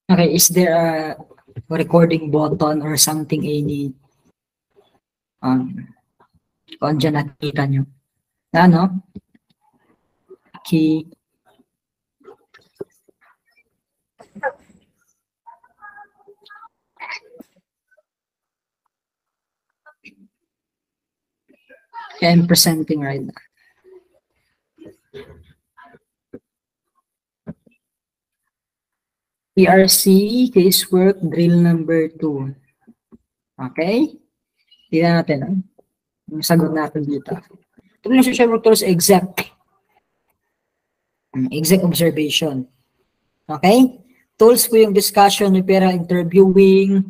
Okay, is there a recording button or something any kung dyan nakikita nyo? Ano? Key. I'm presenting right now. PRC casework drill number 2. Okay? Tingnan natin. Yung sagot natin dito. Ito yung social work tools exec. Exec observation. Okay? Tools po yung discussion, referral, interviewing,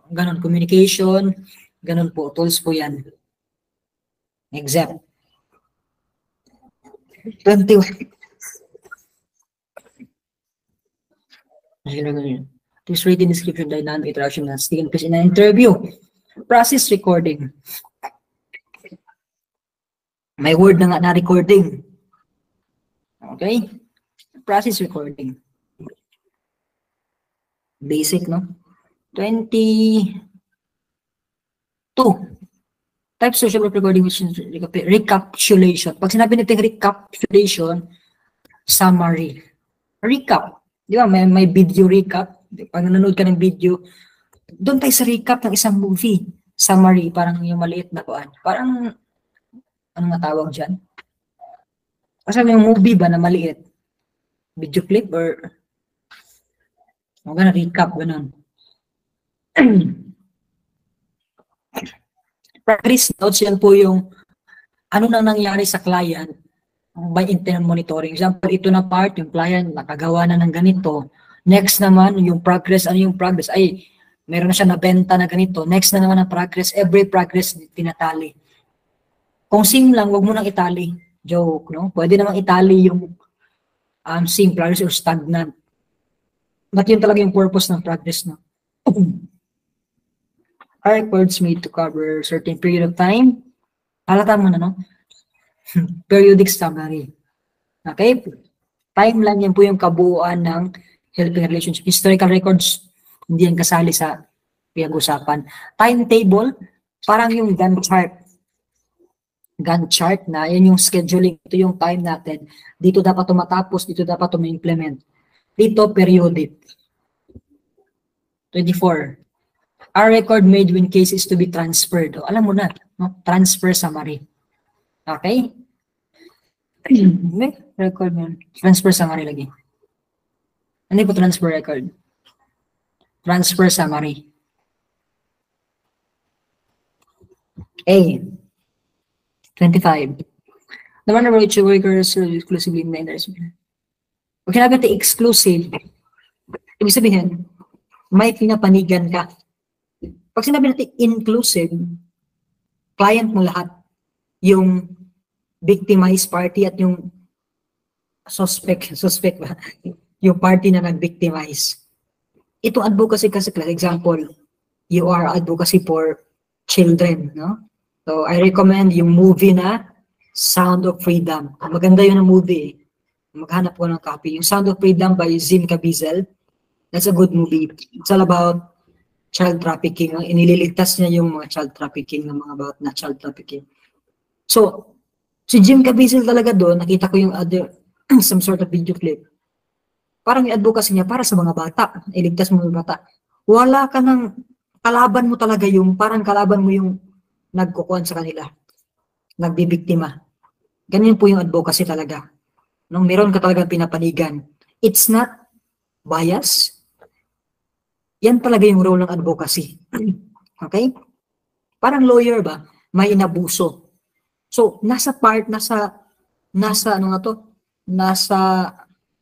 ganon, communication, ganon po. Tools po yan. Exec. 21. This written description, dynamic interaction, and taken place in an interview. Process recording. May word na nga na recording. Okay? Process recording. Basic, no? 22. Type social work recording, which is recapitulation. Pag sinabi natin recapitulation, summary. Recap. Di ba? May video recap. Pag nanonood ka ng video, doon tayo sa recap ng isang movie. Summary, parang yung maliit na kuan. Parang, ano nga tawag dyan? Kasi may movie ba na maliit? Video clip or recap, ganun. Progress notes, yan po yung ano nang nangyari sa client by internal monitoring. Example, ito na part, yung client nakagawa na ng ganito. Next naman, yung progress, ano yung progress? Ay, meron na siya nabenta na ganito. Next na naman ang progress, every progress tinatali. Kung sim lang, wag mo nang itali. Joke, no? Pwede namang itali yung sim, progress or stagnant. But yun talaga yung purpose ng progress, no? Are records made to cover a certain period of time? Halata mo na, no? Periodic summary. Okay? Timeline, yan po yung kabuuan ng helping relationship. Historical records, hindi yan kasali sa pinag-usapan. Timetable, parang yung Gantt chart. Gantt chart na, yan yung scheduling. Ito yung time natin. Dito dapat tumatapos, dito dapat tuma-implement. Dito, periodic. 24. Our record made when cases to be transferred. O, alam mo na, no? Transfer summary. Okay? Record mo. Transfer summary lagi. Ano po transfer record? Transfer summary. A. 25. The one which workers exclusively in the industry. Pag sinabi natin exclusive, ibig sabihin, may pinapanigan ka. Pag sinabi natin inclusive, client mo lahat. Yung victimized party at yung suspect ba? Yung party na nag-victimize. Itong advocacy kasi, example, you are advocacy for children, no? So, I recommend yung movie na Sound of Freedom. Maganda yun ang movie. Maghanap ko ng copy. Yung Sound of Freedom by Jim Caviezel. That's a good movie. It's all about child trafficking. Inililigtas niya yung mga child trafficking, ng mga about na child trafficking. So, si Jim Caviezel talaga doon, nakita ko yung other, some sort of video clip. Parang yung advocacy niya para sa mga bata. Iligtas mo yung bata. Wala ka ng, kalaban mo talaga yung, parang kalaban mo yung nagkukuhan sa kanila. Nagbibiktima. Ganyan po yung advocacy talaga. Nung meron ka talagang pinapanigan. It's not bias. Yan talaga yung role ng advocacy. Okay? Parang lawyer ba? May inabuso. So, nasa ano nga to? Nasa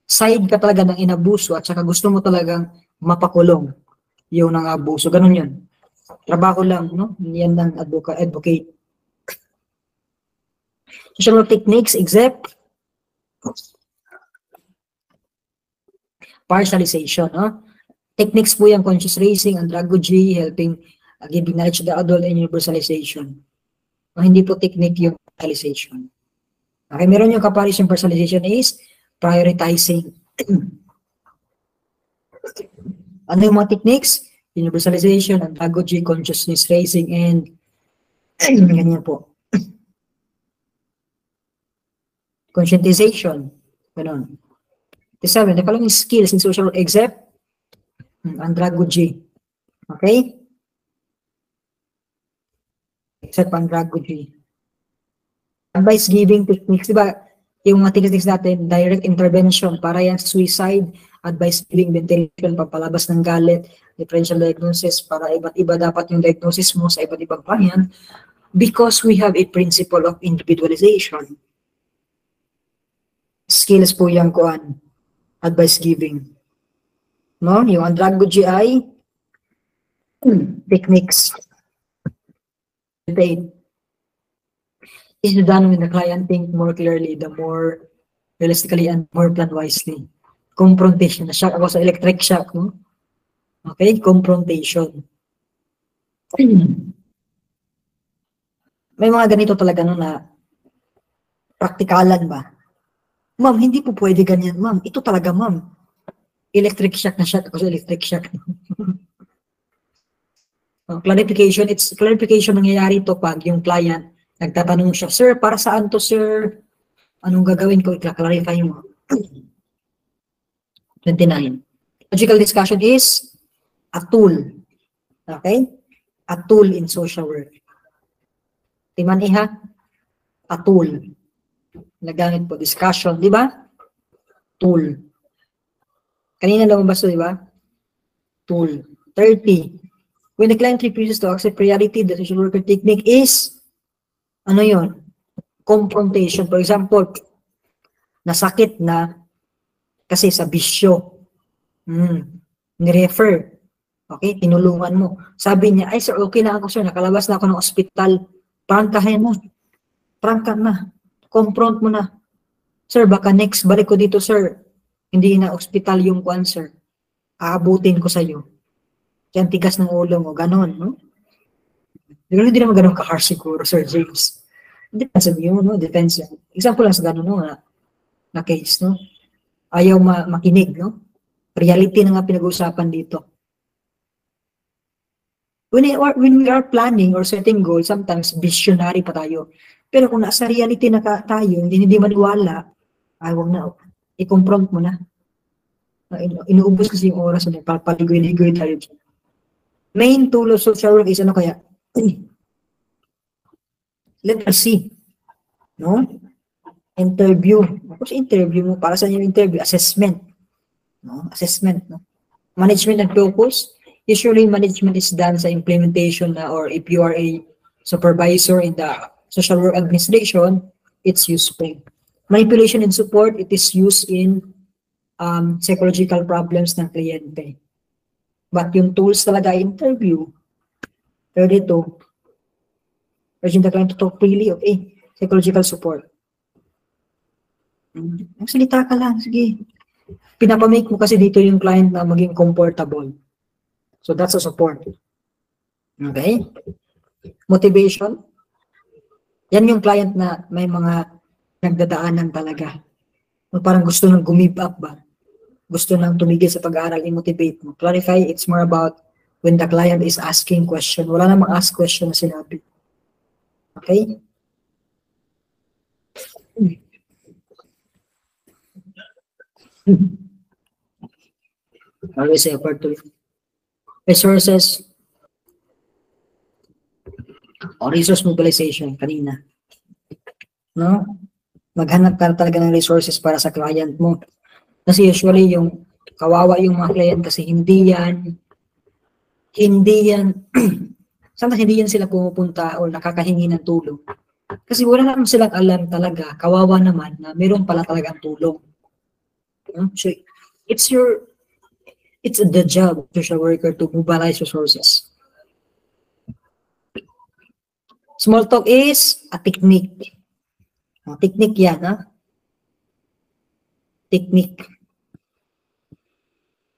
side ka talaga ng inabuso at saka gusto mo talagang mapakulong yung ng abuso. Ganun yun. Trabaho lang, no? Yan ng advocate. Social techniques, except partialization, no? Techniques po yung conscious raising, andragogy, helping giving knowledge to the adult, and universalization. Hindi po technique yung partialization. Okay, meron yung comparison personalization is prioritizing. Ano yung mga techniques? Universalization, andragogy, consciousness raising, and ganyan po. Conscientization. Ganun. The seven, the following skills in social work except andragogy. Okay? Except andragogy. Advice giving techniques, di ba? Yung mga techniques natin, direct intervention, para yan suicide, advice giving, ventilation, papalabas ng galit, differential diagnosis, para iba't iba dapat yung diagnosis mo sa iba't ibang client, because we have a principle of individualization. Skills po yung kuan, advice giving. No? Yung andragogy ay techniques. Is done when the client think more clearly, the more realistically and more plan wisely. Confrontation. Na-shock ako sa electric shock, no? Okay? Confrontation. May mga ganito talaga no na praktikalan ba? Ma'am, hindi po pwede ganyan, ma'am. Ito talaga, ma'am. Electric shock na shock ako sa electric shock. Clarification, it's clarification nangyayari to pag yung client nagtatanong siya, sir, para saan to, sir? Anong gagawin ko? I-clarify mo. 29. Logical discussion is a tool. Okay? A tool in social work. Timan iha? A tool. Nagamit po. Discussion, di ba? Tool. Kanina lumabas to, di ba? Tool. 30. When the client refuses to accept reality, the social worker technique is, ano yun? Confrontation. For example, nasakit na kasi sa bisyo. Ni-refer. Okay, tinulungan mo. Sabi niya, ay sir, okay na ako sir, nakalabas na ako ng ospital. Prangkahin mo. Prangka na. Confront mo na. Sir, baka next balik ko dito sir, hindi na ospital yung cancer. Aabutin ko sa iyo. Kaya tigas ng ulo mo, ganon, no? Hindi naman ganon ka-harsh siguro, Sir James. Depends on you, no? Depends. Example lang sa ganon, no? Na case, no? Ayaw makinig, no? Reality na nga pinag-uusapan dito. When we are planning or setting goals, sometimes visionary pa tayo. Pero kung nasa reality na tayo, hindi maniwala, ay huwag na, i-confront mo na. Inuubos kasi yung oras na paligoy-ligoy tayo. Main tool of social work is ano kaya? Letter C. No? Interview. Tapos interview mo. Para sa yung interview? Assessment. No? Assessment. No? Management and focus. Usually, management is done sa implementation na, or if you are a supervisor in the social work administration, it's useful. Manipulation and support, it is used in psychological problems ng kliyente. But yung tools talaga, interview, 32, urging the client to talk freely, okay, psychological support. Magsalita ka lang, sige. Pinapamake mo kasi dito yung client na maging comfortable. So that's a support. Okay? Motivation. Yan yung client na may mga nagdadaanan talaga. Parang gusto nang give up ba? Gusto nang tumigil sa pag-aaral, i-motivate mo. Clarify, it's more about when the client is asking question. Wala namang ask question na sinabi. Okay? Always say effort to resources or resource mobilization kanina. No? Maghanap ka talaga ng resources para sa client mo. Kasi usually yung kawawa yung mga client kasi hindi yan sometimes hindi yan sila pumupunta o nakakahingi ng tulong. Kasi wala naman silang alam talaga, kawawa naman na meron pala talagang tulong. So, it's the job of the social worker to mobilize resources. Small talk is a technique. Technique yan, ha? Technique.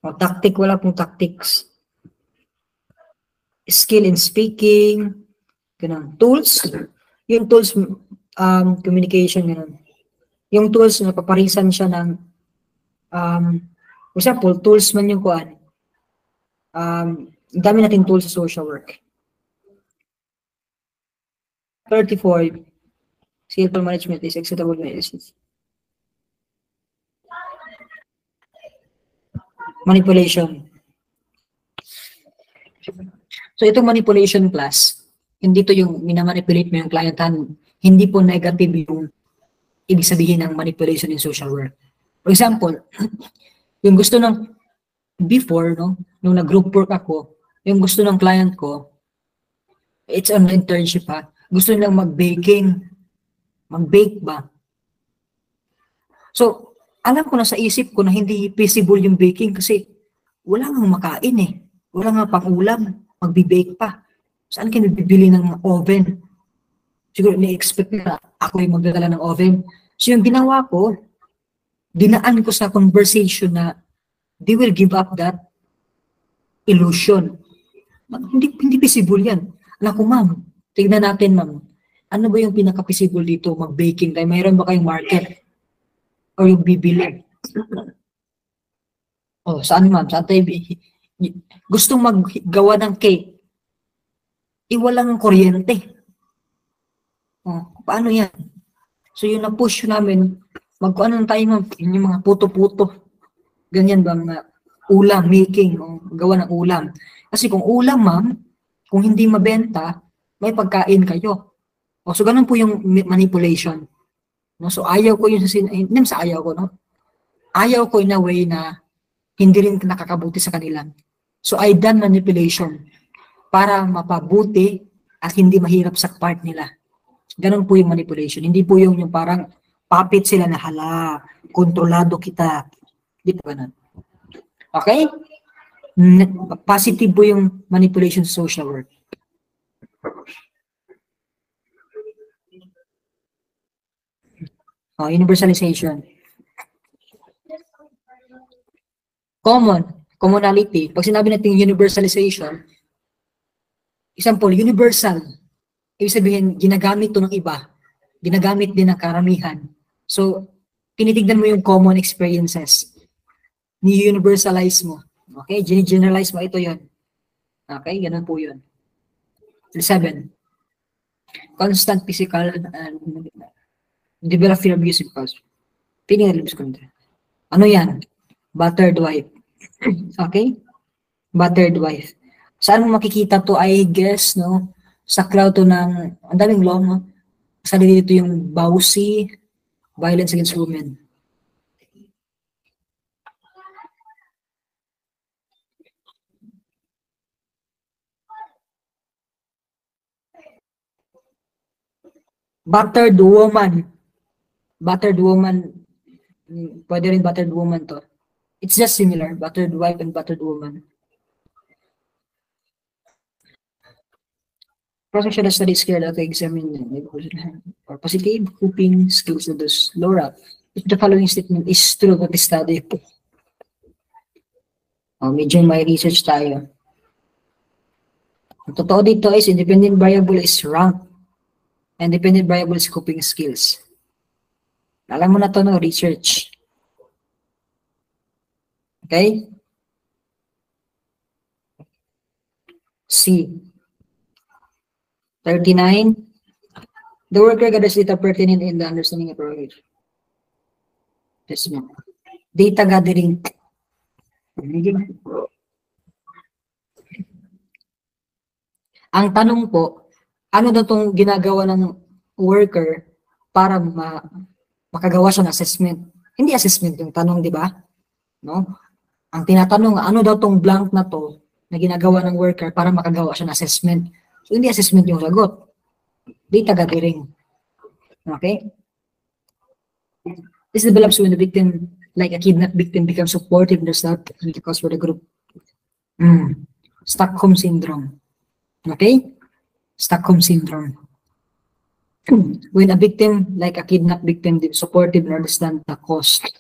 Tactic, wala pong tactics. Skill in speaking, ganun. Tools, yung tools, communication, ganun. Yung tools, napaparisan siya ng For example, tools man yung kuan. Dami natin tools sa social work. 34, skillful management is acceptable management. Manipulation. So itong manipulation class, hindi to yung minamanipulate mo yung clientan. Hindi po negative yung ibig sabihin ng manipulation in social work. For example, yung gusto ng before, no, nung nag-group work ako, yung gusto ng client ko, it's on internship ha, gusto nilang mag-baking, mag-bake ba? So, alam ko na sa isip ko na hindi feasible yung baking kasi wala nang makain eh. Wala nga pang-ulam, magbi-bake pa. Saan kayo bibili ng oven? Siguro ni-expect na ako yung magdadala ng oven. So yung ginawa ko, dinaan ko sa conversation na they will give up that illusion. Hindi feasible yan. Alam ko, ma'am, tignan natin, ma'am. Ano ba yung pinaka-feasible dito? Mag-baking tayo. Mayroon ba kayong market? O yung bibili? Oh, saan, ma'am? Saan tayo? Gustong maggawa ng cake. Walang kuryente. Oh, paano yan? So yung na-push namin, magkuhan ng tayo ma'am, yung mga puto-puto. Ganyan ba mga ulam, making, o gawa ng ulam. Kasi kung ulam ma'am, kung hindi mabenta, may pagkain kayo. O, so ganun po yung manipulation. No? So ayaw ko yung hindi sa ayaw ko, no? Ayaw ko in a way na hindi rin nakakabuti sa kanila. So I done manipulation para mapabuti at hindi mahirap sa part nila. Ganun po yung manipulation. Hindi po yung parang puppet sila na hala, kontrolado kita. Hindi po ganun. Okay? Positive po yung manipulation sa social work. Universalization. Commonality. Pag sinabi natin universalization, example, universal. Ibig sabihin, ginagamit to ng iba. Ginagamit din ng karamihan. So, tinitignan mo yung common experiences. Ni-universalize mo. Okay? Generalize mo. Ito yun. Okay? Ganun po yun. 7. Constant physical and develop fear abusive cause. Feeling of lips control. Ano yan? Battered wife. Okay? Battered wife. Saan mo makikita to? I guess, no? Sa cloud to ng, ang daming law, no? Sa dito yung BAUSI, Violence Against Women. Battered woman. Battered woman. Pwede rin battered woman to. It's just similar. Battered wife and battered woman. Cross-sectional studies care that to examine or positive coping skills of those. Laura, if the following statement is true about the study, medyo may research tayo. Ang totoo dito is independent variable is rank. Independent variable is coping skills. Alam mo na to, no? Research. Okay? C. 39. The worker gathers data pertinent in the understanding of progress. Data gathering. Ang tanong po, ano daw itong ginagawa ng worker para makagawa siya ng assessment? Hindi assessment yung tanong, di ba? No? Ang tinatanong, ano daw itong blank na to na ginagawa ng worker para makagawa siya ng assessment? So, hindi assessment yung sagot. Data gathering. Okay? This develops when the victim, like a kidnapped victim, becomes supportive in the cause for the group. Stockholm Syndrome. Okay? Stockholm Syndrome. When a victim, like a kidnapped victim, supportive and understand the cost.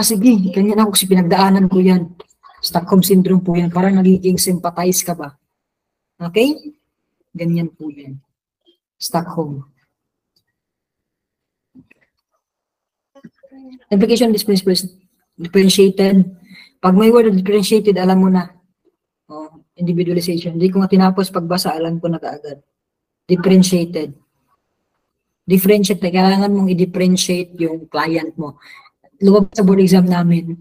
Sige, ganyan ako kasi pinagdaanan ko yan. Stockholm Syndrome po yan. Parang nagiging sympathize ka ba? Okay? Ganyan po yan. Stockholm. Implication of this principle is Differentiated. Pag may word differentiated, alam mo na. Oh, individualization. Hindi ko nga tinapos pagbasa, alam ko na kaagad. Differentiated. Differentiate, kailangan mong i-differentiate yung client mo. Lumabas sa board exam namin,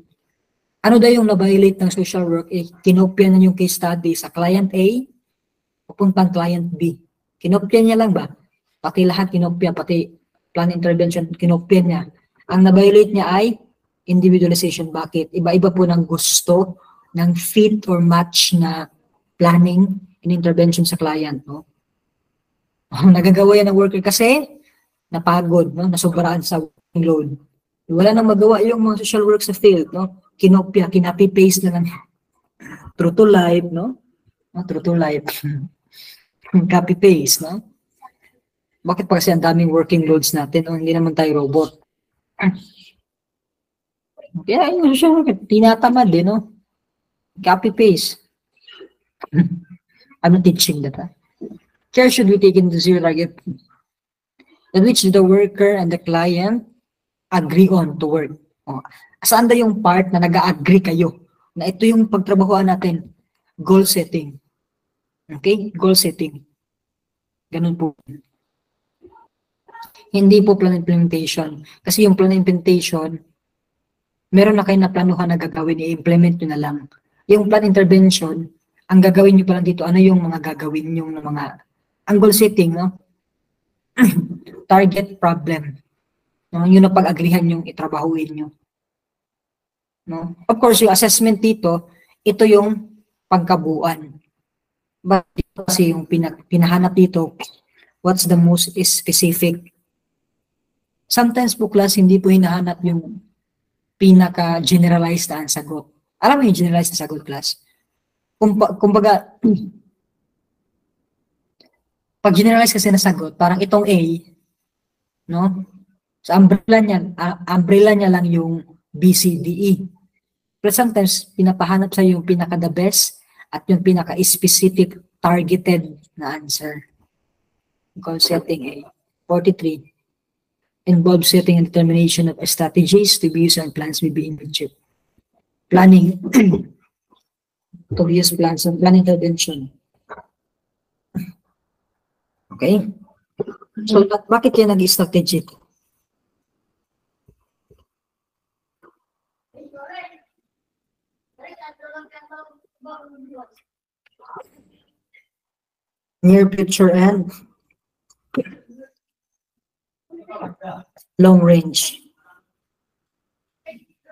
ano daw yung na-violate ng social work, kinopya na yung case study sa client A, papuntang client B. Kinopya niya lang ba? Pati lahat kinopya, pati plan intervention, kinopya niya. Ang na-violate niya ay individualization. Bakit? Iba-iba po ng gusto ng fit or match na planning and intervention sa client. No? Nagagawa yan ng worker kasi napagod, no? Nasobraan sa working load. Wala nang magawa yung mga social work sa field. No? Kinopya, kinapi-paste na lang. True to life, no? True to life. Copy-paste, no? Bakit pa kasi ang daming working loads natin? O, hindi naman tayo robot. Kaya yung social work, tinatamad din, no? Copy-paste. I'm not teaching that. Care should be taken to zero target in which the worker and the client agree on to work. O, saan da yung part na nag-agree kayo na ito yung pagtrabahoan natin? Goal setting. Okay? Goal setting. Ganun po. Hindi po plan implementation. Kasi yung plan implementation, meron na kayo na planuhan na gagawin, i-implement nyo na lang. Yung plan intervention, ang gagawin nyo pa lang dito, ano yung mga gagawin nyo ng mga, ang goal setting, no? Target problem. No? Yun ang pag-agrihan yung itrabahuin nyo. No? Of course, yung assessment dito, ito yung pagkabuuan. But kasi yung pinahanap dito, what's the most specific. Sometimes po class, hindi po hinahanap yung pinaka-generalized na sagot. Alam mo yung generalized na sagot, class? Kumbaga, pag generalized kasi na sagot, parang itong A, no? Sa umbrella niya lang yung B, C, D, E. But sometimes, pinapahanap sa yung pinaka-the best at yung pinaka-specific targeted na answer. Goal setting A. 43. Involves setting and determination of strategies to be used and plans will be achieved. Planning to be used plans and plan intervention. Okay? So, bakit yan nag-strategy? Near future and long range.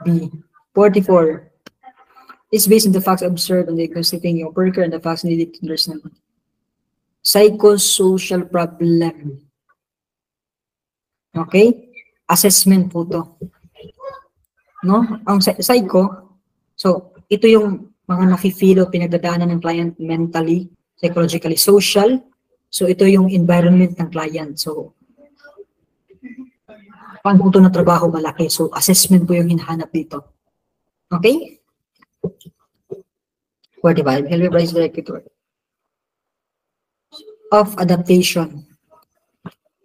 B. 44. It's based on the facts observed and the constituting your worker and the facts needed to understand. Psychosocial problem. Okay? Assessment po to. No? Ang psycho, so ito yung mga nafe-feel o pinagdadaanan ng client mentally, psychologically, social. So ito yung environment ng client. So paano ito na trabaho malaki. So, assessment po yung hinahanap dito. Okay? 45. Help advice directed to of adaptation.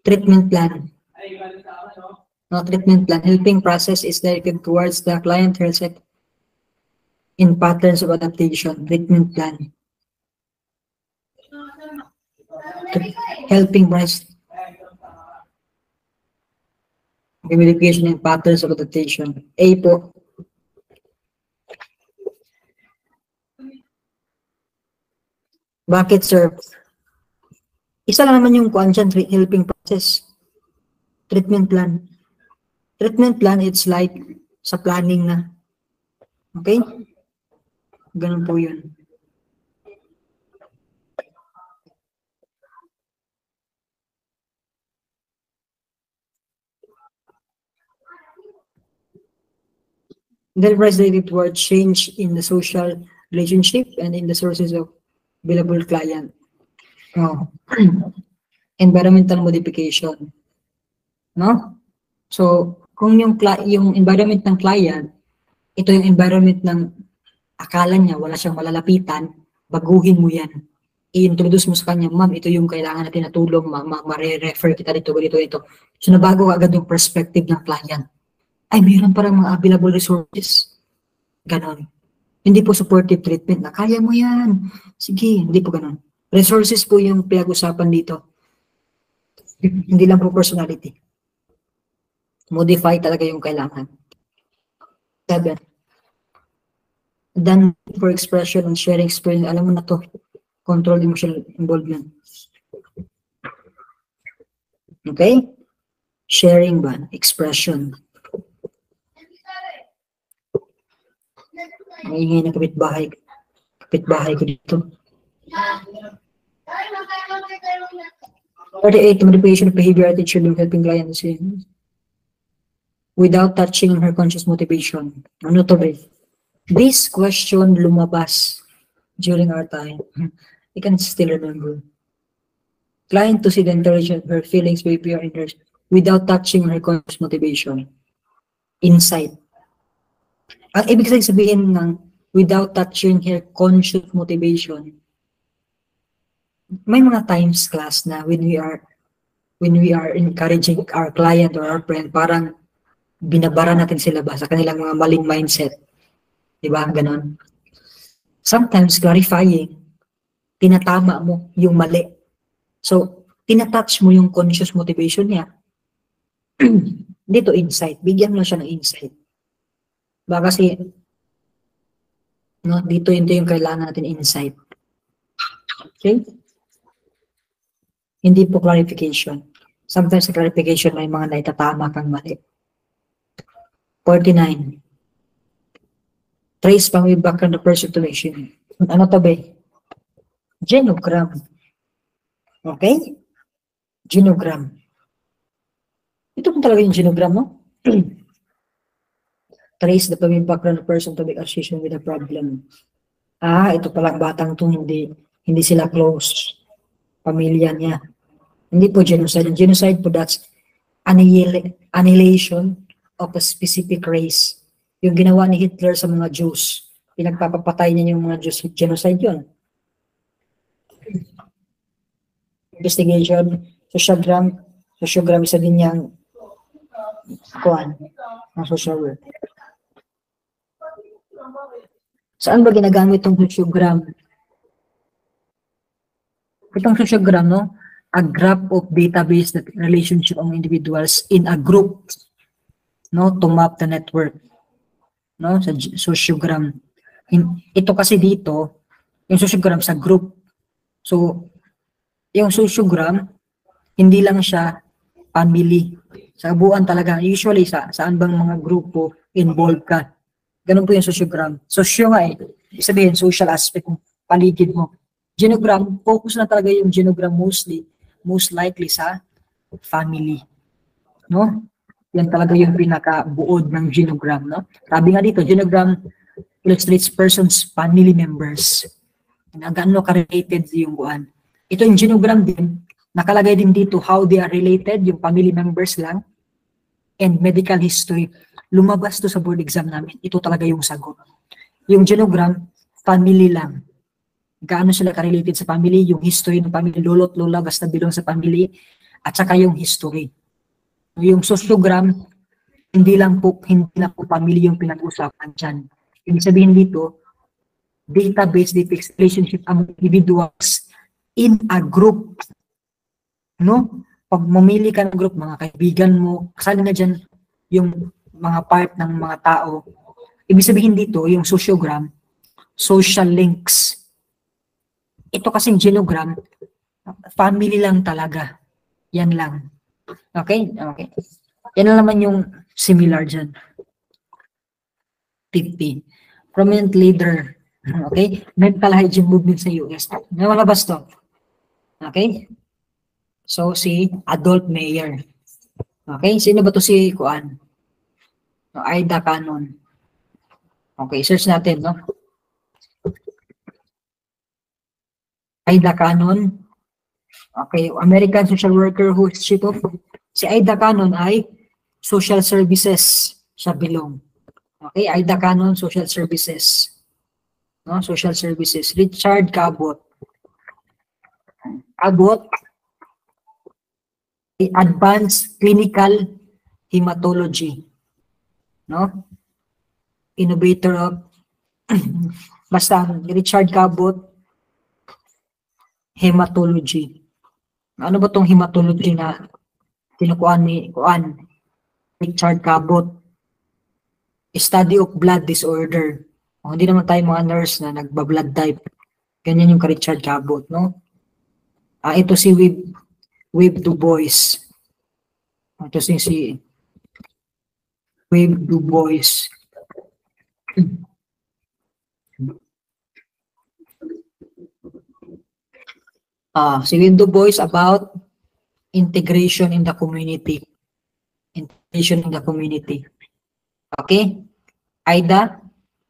Treatment plan. No, treatment plan. Helping process is directed towards the client reset in patterns of adaptation. Treatment plan. Helping process communication and patterns of adaptation. A po. Bakit, sir? Isa lang naman yung constant helping process. Treatment plan. Treatment plan, it's like sa planning na. Okay? Ganun po yun. Then related toward change in the social relationship and in the sources of available client. Oh. Environmental modification. No? So, kung yung environment ng client, ito yung environment ng akala niya, wala siyang malalapitan, baguhin mo yan. I-introduce mo sa kanya, ma'am, ito yung kailangan natin na tulong, ma-refer kita dito, ganito, ito. So, nabago agad yung perspective ng client. ay mayroon parang mga available resources. Ganon. Hindi po supportive treatment na kaya mo yan. Sige, hindi po ganon. Resources po yung pinag-usapan dito. Hindi lang po personality. Modify talaga yung kailangan. 7. Done for expression and sharing experience. Alam mo na to. Control emotional involvement. Okay? Sharing ba? Expression. Maingay na kapitbahay. Kapitbahay ko dito. 38. Manipulation of behavior attitude of helping clients without touching on her conscious motivation. Ano to ba? This question lumabas during our time. I can still remember. Client to see the intelligence, her feelings, behavior, and her without touching her conscious motivation. Insight. Ang ibig sabihin ng without touching her conscious motivation, may mga times class na when we are encouraging our client or our friend, parang binabara natin sila ba sa kanilang mga maling mindset. Diba? Ganon. Sometimes clarifying, tinatama mo yung mali. So, tinatouch mo yung conscious motivation niya. Dito, insight. Bigyan mo siya ng insight. Baka kasi, no, dito yung kailangan natin insight. Okay? Hindi po clarification. Sometimes sa clarification, may mga naitatama kang mali. 49. Trace pang way background the person to mention. Ano to ba? Genogram. Okay? Genogram. Ito po talaga yung genogram, no? Trace the family background of the person to make association with a problem. Ito palang batang to, hindi sila close. Pamilya niya. Hindi po genocide. Genocide po, that's annihilation of a specific race. Yung ginawa ni Hitler sa mga Jews. Pinagpapapatay niya yung mga Jews. Genocide yun. Investigation, sociogram isa din niyang kuhan ng social work. Saan ba ginagamit itong sociogram? Itong sociogram, no? A graph of database that relationship of individuals in a group, no, to map the network, no, sa sociogram. Ito kasi dito, yung sociogram sa group. So, yung sociogram, hindi lang siya family. Sa kabuuan talaga, usually saan bang mga grupo involved ka. Ganun po yung sociogram. Socio nga sabihin, social aspect ng paligid mo. Genogram, focus na talaga yung genogram most likely sa family. No? Yan talaga yung pinakabuod ng genogram, no? Sabi nga dito, genogram illustrates persons' family members. Gaano ka-related yung buwan. Ito yung genogram din, nakalagay din dito how they are related, yung family members lang, and medical history. Lumabas to sa board exam namin. Ito talaga yung sagot. Yung genogram, family lang. Gaano sila ka-related sa family, yung history ng family, lolo't lola, basta bilong sa family, at saka yung history. Yung sociogram, hindi lang po family yung pinag-usapan dyan. Ibig sabihin dito, database depicts relationship among individuals in a group. No? Pag mamili ka ng group, mga kaibigan mo, kasali na dyan yung mga part ng mga tao. Ibig sabihin dito, yung sociogram, social links. Ito kasing genogram, family lang talaga. Yan lang. Okay? Okay. Yan lang naman yung similar dyan. 50. Prominent leader. Okay? Mental hygiene movement sa US. May malabas to. Okay? So, si Adolf Meyer. Okay? Sino ba to si Kuan? Ida Cannon. Okay, search natin, no? Ida Cannon. Okay, American social worker who is chief of. Si Ida Cannon ay social services siya belong. Okay, Ida Cannon, social services. No, social services. Richard Cabot. Cabot, advanced clinical hematology. no? Innovator of, basta, Richard Cabot, hematology. Ano ba tong hematology na kinukuan ni Richard Cabot? Study of blood disorder. Hindi naman tayo mga nurse na nagba-blood type. Ganyan yung ka Richard Cabot, no? Ito si Webb Du Bois. Ito si Webb Du Bois. Si Webb Du Bois about integration in the community. Integration in the community. Okay? Ida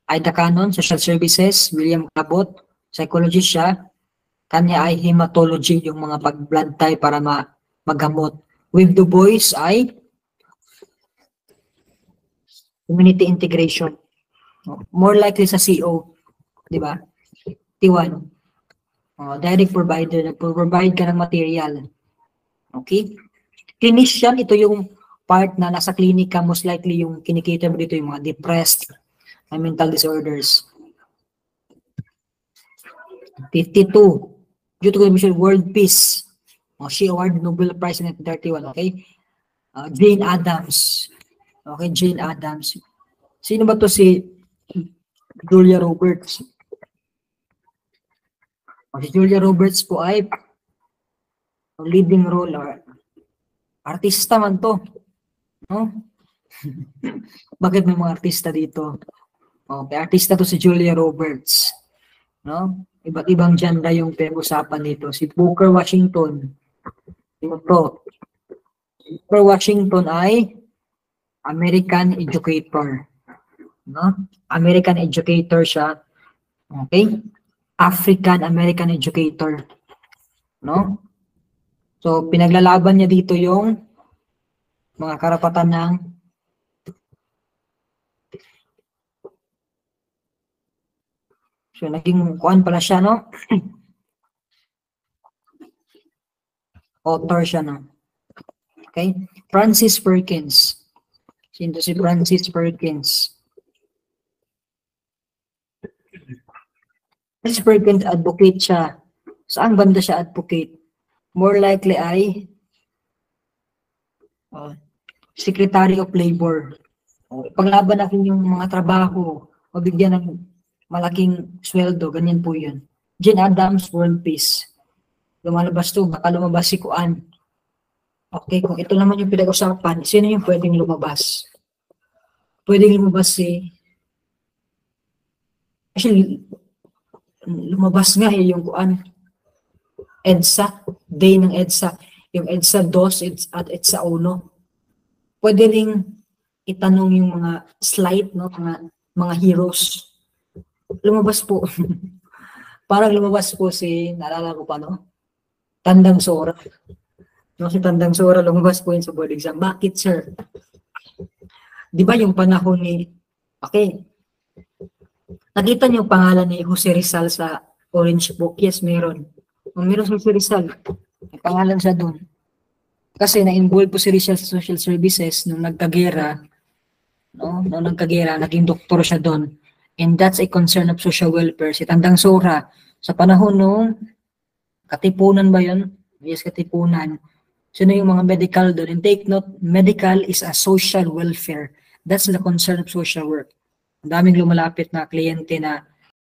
Cannon, Social Services. William Cabot, psychologist siya. Kanya ay hematology, yung mga pag-blood type para magamot. Webb Du Bois ay community integration. More likely sa CO. Di ba? T1. Direct provider. Nag-provide ka ng material. Okay? Clinician, ito yung part na nasa klinika, most likely yung kinikita mo dito yung mga depressed and mental disorders. 52. Due to Commission World Peace. She awarded Nobel Prize in 1931. Okay? Jane Addams. Okay, Jane Addams. Sino ba to si Julia Roberts? Si Julia Roberts po ay leading role or artista man to. No? Bakit may mga artista dito? Okay, artista to si Julia Roberts. No? Iba't ibang genre yung pinag-usapan dito. Si Booker Washington. Sino to? Booker Washington ay American educator. No? American educator siya. Okay? African American educator. No? So, pinaglalaban niya dito yung mga karapatan ng so, naging kuan pala siya, no? Author siya, no? Okay? Francis Perkins. Sino si Francis Perkins? Francis Perkins, advocate siya. Saan banda siya advocate? More likely ay Secretary of Labor. Paglaban natin yung mga trabaho, mabigyan ng malaking sweldo, ganyan po yun. Jane Addams, World Peace. Lumalabas to, baka lumabas si Kuan. Okay, kung ito naman yung pinag-usapan, sino yung pwedeng lumabas? Pwedeng lumabas actually, lumabas nga yung Kuan. EDSA, day ng EDSA. Yung EDSA 2 at EDSA 1. Pwede ring itanong yung mga slide, no? Mga heroes. Lumabas po. Parang lumabas po naalala ko pa, no? Tandang Sora. No, si Tandang Sora, lumabas po yun sa board exam. Bakit, sir? Di ba yung panahon okay. Nakita niyo yung pangalan ni Jose Rizal sa Orange Book? Yes, meron. Meron si Jose Rizal. May pangalan siya doon. Kasi na-involve po si Rizal sa social services nung nagkagera. No? Nung nagkagera, naging doktor siya doon. And that's a concern of social welfare. Si Tandang Sora, sa panahon nung Katipunan ba yun? Yes, Katipunan. Sino yung mga medical doon? And take note, medical is a social welfare. That's the concern of social work. Ang daming lumalapit na kliyente na